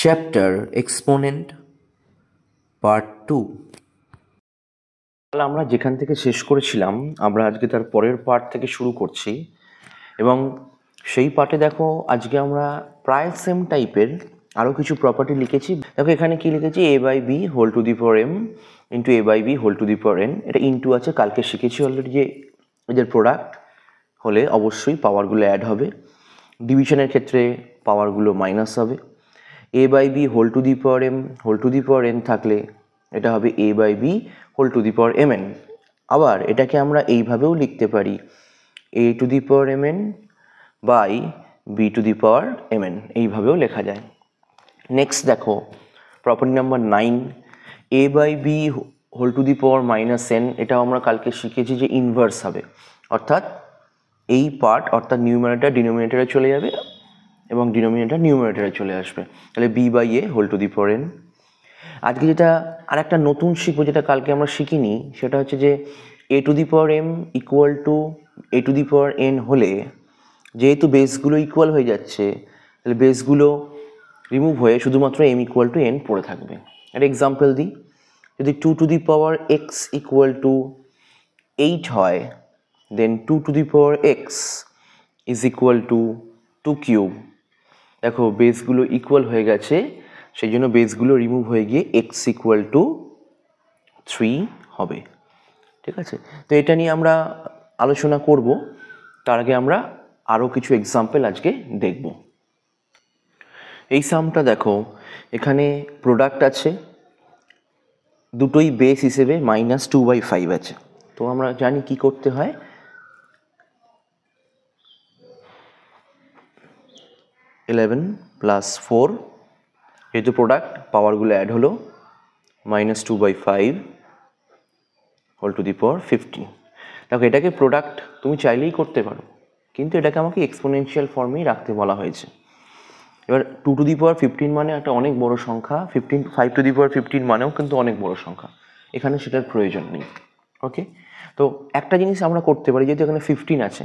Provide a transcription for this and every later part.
Chapter exponent part 2। তাহলে আমরা যেখান থেকে শেষ করেছিলাম আমরা আজকে তার পরের পার্ট থেকে শুরু করছি এবং সেই পার্টে দেখো আজকে আমরা প্রায় সেম টাইপের আরও কিছু প্রপার্টি লিখেছি। দেখো এখানে কি লিখেছি, a by B whole to the power m into a by B whole to the power n। এটা ইন্টু আছে, কালকে শিখেছি অলরেডি যে এদের প্রোডাক্ট হলে অবশ্যই পাওয়ারগুলো অ্যাড হবে। ডিভিশনের ক্ষেত্রে পাওয়ারগুলো মাইনাস হবে। a by B whole to the power m whole to the power n থাকলে এটা হবে a by B whole to the power mn। আবার এটাকে আমরা এইভাবেও লিখতে পারি, a to the power mn by b to the power mn, এইভাবেও লেখা যায়। নেক্সট দেখো property number 9, a by B whole to the power minus n। এটাও আমরা কালকে শিখেছি যে ইনভার্স হবে, অর্থাৎ এই পার্ট অর্থাৎ নিউমারেটর ডিনোমিনেটরে চলে যাবে এবং ডিনোমিনেটর নিউমারেটরে চলে আসবে, তাহলে B by A whole to the power N. আজকে যেটা আর একটা নতুন শিখবো, যেটা কালকে আমরা শিখিনি, সেটা হচ্ছে যে A to the power M equal to A to the power N হলে যেহেতু বেসগুলো ইকুয়াল হয়ে যাচ্ছে, তাহলে বেসগুলো রিমুভ হয়ে শুধুমাত্র এম ইকুয়াল টু এন পড়ে থাকবে। একটা এক্সাম্পল দিই, যদি two to the power X equal to 8 হয়, then two to the power X is equal to 2 cube. দেখো বেসগুলো ইকুয়াল হয়ে গেছে, সেই জন্য বেসগুলো রিমুভ হয়ে গিয়ে এক্স ইকুয়াল টু 3 হবে। ঠিক আছে, তো এটা নিয়ে আমরা আলোচনা করব। তার আগে আমরা আরও কিছু এক্সাম্পল আজকে দেখব। এই সামটা দেখো, এখানে প্রোডাক্ট আছে, দুটোই বেস হিসেবে -2/5 আছে। তো আমরা জানি কি করতে হয়, ইলেভেন প্লাস 4, যেহেতু প্রোডাক্ট পাওয়ারগুলো অ্যাড হলো, -2/5 হোল টু দি পাওয়ার 15। দেখো এটাকে প্রোডাক্ট তুমি চাইলেই করতে পারো, কিন্তু এটাকে আমাকে এক্সপোনেনশিয়াল ফর্মেই রাখতে বলা হয়েছে। এবার 2 টু দি পাওয়ার 15 মানে একটা অনেক বড় সংখ্যা, 5 টু দি পাওয়ার 15 মানেও কিন্তু অনেক বড় সংখ্যা, এখানে সেটার প্রয়োজন নেই। ওকে, তো একটা জিনিস আমরা করতে পারি, যেহেতু এখানে 15 আছে,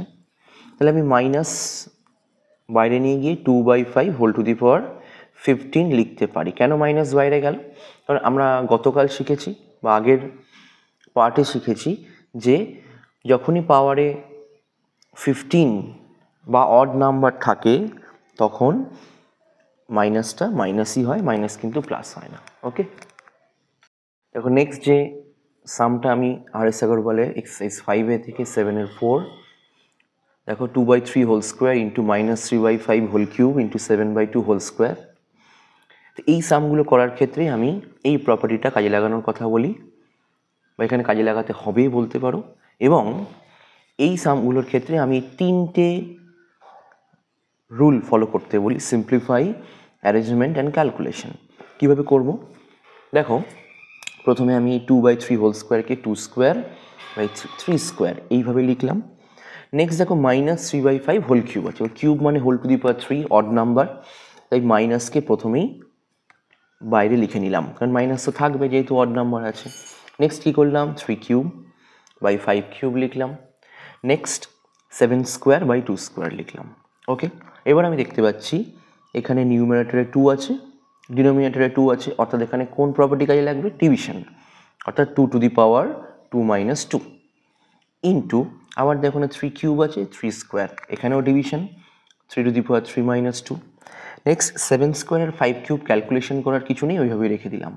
তাহলে আমি মাইনাস বাইরে নিয়ে গিয়ে 2/5 হোল টু দি পাওয়ার 15 লিখতে পারি। কেন মাইনাস বাইরে গেল? কারণ আমরা গতকাল শিখেছি বা আগের পার্টে শিখেছি যে যখনই পাওয়ারে 15 বা অড নাম্বার থাকে তখন মাইনাসটা মাইনাসই হয়, মাইনাস কিন্তু প্লাস হয় না। ওকে, দেখো নেক্সট যে সামটা আমি আর.এস. আগরওয়ালের এক্সারসাইজ 5A থেকে 7-এর 4, দেখো 2/3 whole square into -3/5 whole cube into 7/2 whole square. তো এই সামগুলো করার ক্ষেত্রে আমি এই প্রপার্টিটা কাজে লাগানোর কথা বলি, বা এখানে কাজে লাগাতে হবে বলতে পারো। এবং এই সামগুলোর ক্ষেত্রে আমি 3টে রুল ফলো করতে বলি, সিম্পলিফাই, অ্যারেঞ্জমেন্ট অ্যান্ড ক্যালকুলেশন। কীভাবে করব দেখো, প্রথমে আমি 2/3 হোল স্কোয়ারকে 2 স্কোয়ার বাই 3 স্কোয়ার এইভাবে লিখলাম। নেক্সট দেখো -3/5 হোল কিউব আছে, কিউব মানে whole to the power 3 odd number, তাই মাইনাসকে প্রথমেই বাইরে লিখে নিলাম, কারণ মাইনাস তো থাকবে যেহেতু অড নাম্বার আছে। নেক্সট কী করলাম, 3 কিউব বাই 5 কিউব লিখলাম। নেক্সট 7 স্কোয়ার বাই 2 স্কোয়ার লিখলাম। ওকে, এবার আমি দেখতে পাচ্ছি এখানে নিউমারেটরে 2 আছে, ডিনোমিনেটরে 2 আছে, অর্থাৎ এখানে কোন প্রপার্টি কাজে লাগবে, ডিভিশন, অর্থাৎ 2 টু দি পাওয়ার 2 - 2 ইন্টু, আবার দেখো না 3 কিউব আছে, 3 স্কোয়ার, এখানেও division, 3 two the power 3 - 2। Next 7 স্কোয়ারের 5 কিউব ক্যালকুলেশন করার কিছু নেই, ওইভাবেই রেখে দিলাম।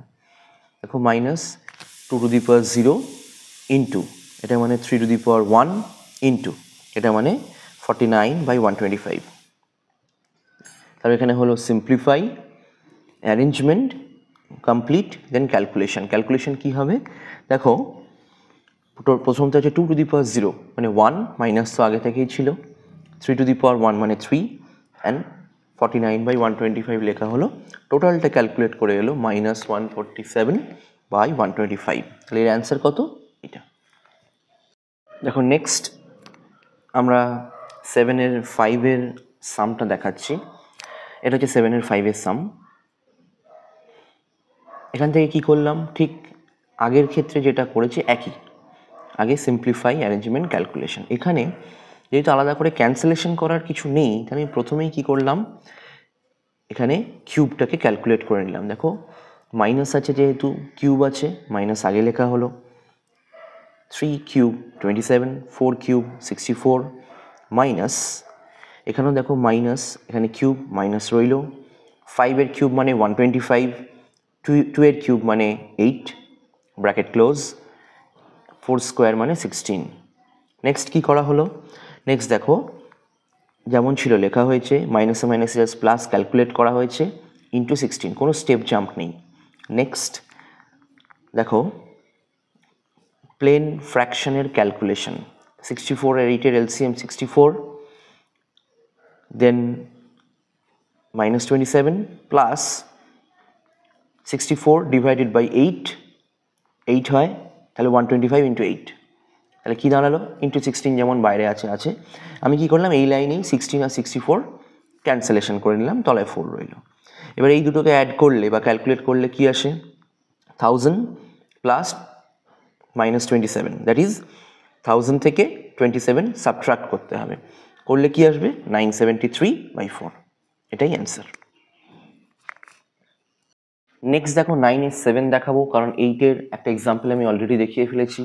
দেখো -2 টু দি পাওয়ার 0 ইন্টু, এটা মানে 3 টু দি পাওয়ার 1 ইন্টু, এটা মানে 49/125। তাহলে এখানে হলো simplify, arrangement complete, then calculation. Calculation কী হবে দেখো, প্রথমটা হচ্ছে 2 টু দি পাওয়ার 0 মানে 1, মাইনাস তো আগে থেকেই ছিল, 3 টু দি পাওয়ার 1 মানে 3, অ্যান্ড 49/125 লেখা হলো। টোটালটা ক্যালকুলেট করে এলো -147/125। তাহলে এর অ্যান্সার কত, এটা। দেখো নেক্সট আমরা 7-এর 5-এর সামটা দেখাচ্ছি। এটা হচ্ছে 7-এর 5-এর সাম। এখান থেকে কি করলাম, ঠিক আগের ক্ষেত্রে যেটা করেছি একই, আগে সিম্পলিফাই, অ্যারেঞ্জমেন্ট, ক্যালকুলেশন। এখানে যেহেতু আলাদা করে ক্যান্সেলেশন করার কিছু নেই, তাই আমি প্রথমেই কি করলাম, এখানে কিউবটাকে ক্যালকুলেট করে নিলাম। দেখো মাইনাস আছে যেহেতু কিউব আছে, মাইনাস আগে লেখা হলো। 3 কিউব 27, 4 কিউব 64 মাইনাস, এখানেও দেখো মাইনাস, এখানে কিউব মাইনাস রইল। 5 কিউব মানে 125, 2 কিউব মানে 8 ব্র্যাকেট ক্লোজ, 4 স্কোয়ার মানে 16। নেক্সট কি করা হলো, নেক্সট দেখো যেমন ছিল লেখা হয়েছে, মাইনাসে মাইনাসে জাস্ট প্লাস ক্যালকুলেট করা হয়েছে, ইন্টু 16, কোনো স্টেপ জাম্প নেই। নেক্সট দেখো প্লেন ফ্র্যাকশনের ক্যালকুলেশন, 64 আর 8-এর LCM 64, then -27 plus 64 divided by 8 হয়, তাহলে 125 ইন্টু 8, তাহলে কী দাঁড়ালো, ইন্টু 16 যেমন বাইরে আছে। আমি কি করলাম, এই লাইনেই 16 আর 64 ক্যান্সেলেশন করে নিলাম, তলায় 4 রইল। এবার এই দুটোকে অ্যাড করলে বা ক্যালকুলেট করলে কি আসে, 1000 প্লাস -27, দ্যাট ইজ 1000 থেকে 27 সাবট্রাক্ট করতে হবে, করলে কি আসবে 973/4, এটাই অ্যান্সার। নেক্সট দেখো 9-এর 7 দেখাবো, কারণ 8-এর একটা এক্সাম্পল আমি অলরেডি দেখিয়ে ফেলেছি।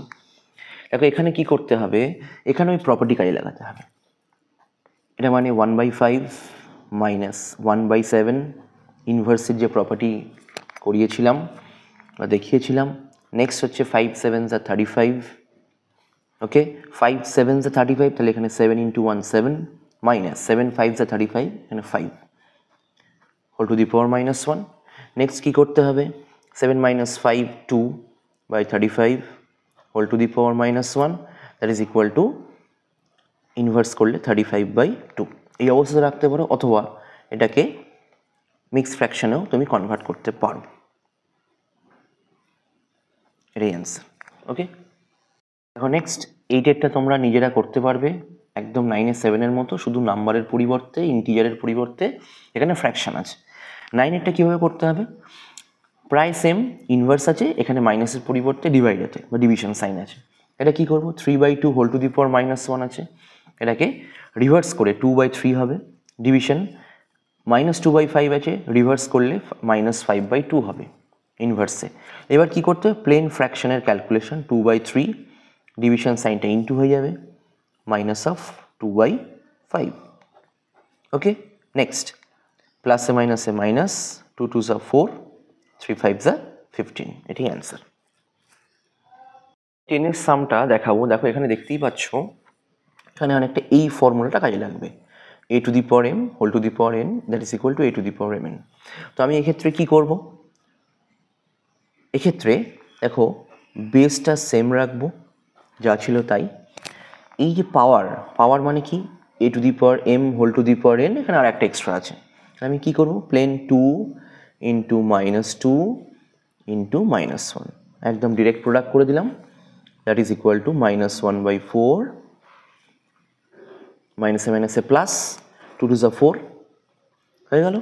দেখো এখানে কি করতে হবে, এখানে ওই প্রপার্টি কাজে লাগাতে হবে। এটা মানে 1/5 মাইনাস 1/7 ইনভার্সের যে প্রপার্টি করিয়েছিলাম বা দেখিয়েছিলাম। নেক্সট হচ্ছে 5 7s are 35, okay 5 7s are 35, তাহলে এখানে 7 × 1 7 মাইনাস 7 5s are 35, এখানে 5 whole to the power -1। Next কী করতে হবে, 7 - 5 2/35 whole to the power -1, that is equal to inverse করলে 35/2। এই অবস্থাতে রাখতে পারো, অথবা এটাকে মিক্স ফ্র্যাকশনেও তুমি কনভার্ট করতে পারো, এটাই অ্যান্সার। ওকে, দেখো নেক্সট 8-এরটা তোমরা নিজেরা করতে পারবে, একদম 9-এর 7-এর মতো, শুধু নাম্বারের পরিবর্তে, ইন্টিজারের পরিবর্তে এখানে ফ্র্যাকশন আছে। 9-এরটা কীভাবে করতে হবে, প্রায় সেম, ইনভার্স আছে, এখানে মাইনাসের পরিবর্তে ডিভাইড আছে বা ডিভিশন সাইন আছে। এটা কি করব, 3/2 হোল টু দি পাওয়ার -1 আছে, এটাকে রিভার্স করে 2/3 হবে, ডিভিশন -2/5 আছে, রিভার্স করলে -5/2 হবে ইনভার্সে। এবার কি করতে হবে, প্লেন ফ্র্যাকশনের ক্যালকুলেশন, 2/3 ডিভিশন সাইনটা ইনটু হয়ে যাবে -2/5। ওকে, নেক্সট প্লাসে মাইনাসে minus, 2 2s are 4, 3 5s are 15, এটাই অ্যান্সার। 10-এর সামটা দেখাবো, দেখো এখানে দেখতেই পাচ্ছ, এখানে অনেকটা এই ফর্মুলাটা কাজে লাগবে, a to the power m whole to the power n that is equal to a to the power mn। তো আমি এক্ষেত্রে কি করব, এক্ষেত্রে দেখো বেসটা সেম রাখবো, যা ছিল তাই। এই যে পাওয়ার মানে কি, a to the power m whole to the power n, এখানে আর একটা এক্সট্রা আছে, আমি কি করব, প্লেন 2 × -2 × -1, একদম ডিরেক্ট প্রোডাক্ট করে দিলাম, দ্যাট ইজ ইকুয়াল টু -1/4, মাইনাসে মাইনাসে প্লাস, 2 2s are 4 হয়ে গেল।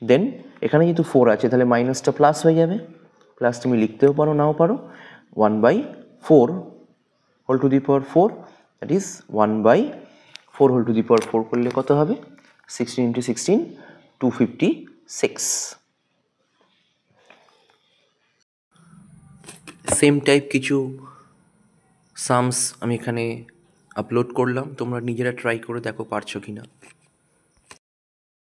দেন এখানে যেহেতু 4 আছে, তাহলে মাইনাসটা প্লাস হয়ে যাবে, প্লাস তুমি লিখতেও পারো নাও পারো, 1/4 whole to the power 4, that is 1/4 whole to the power 4 করলে কত হবে, 16 × 16 256। সেম টাইপ কিছু সামস আমি এখানে আপলোড করলাম, তোমরা নিজেরা ট্রাই করে দেখো পারছো কি না।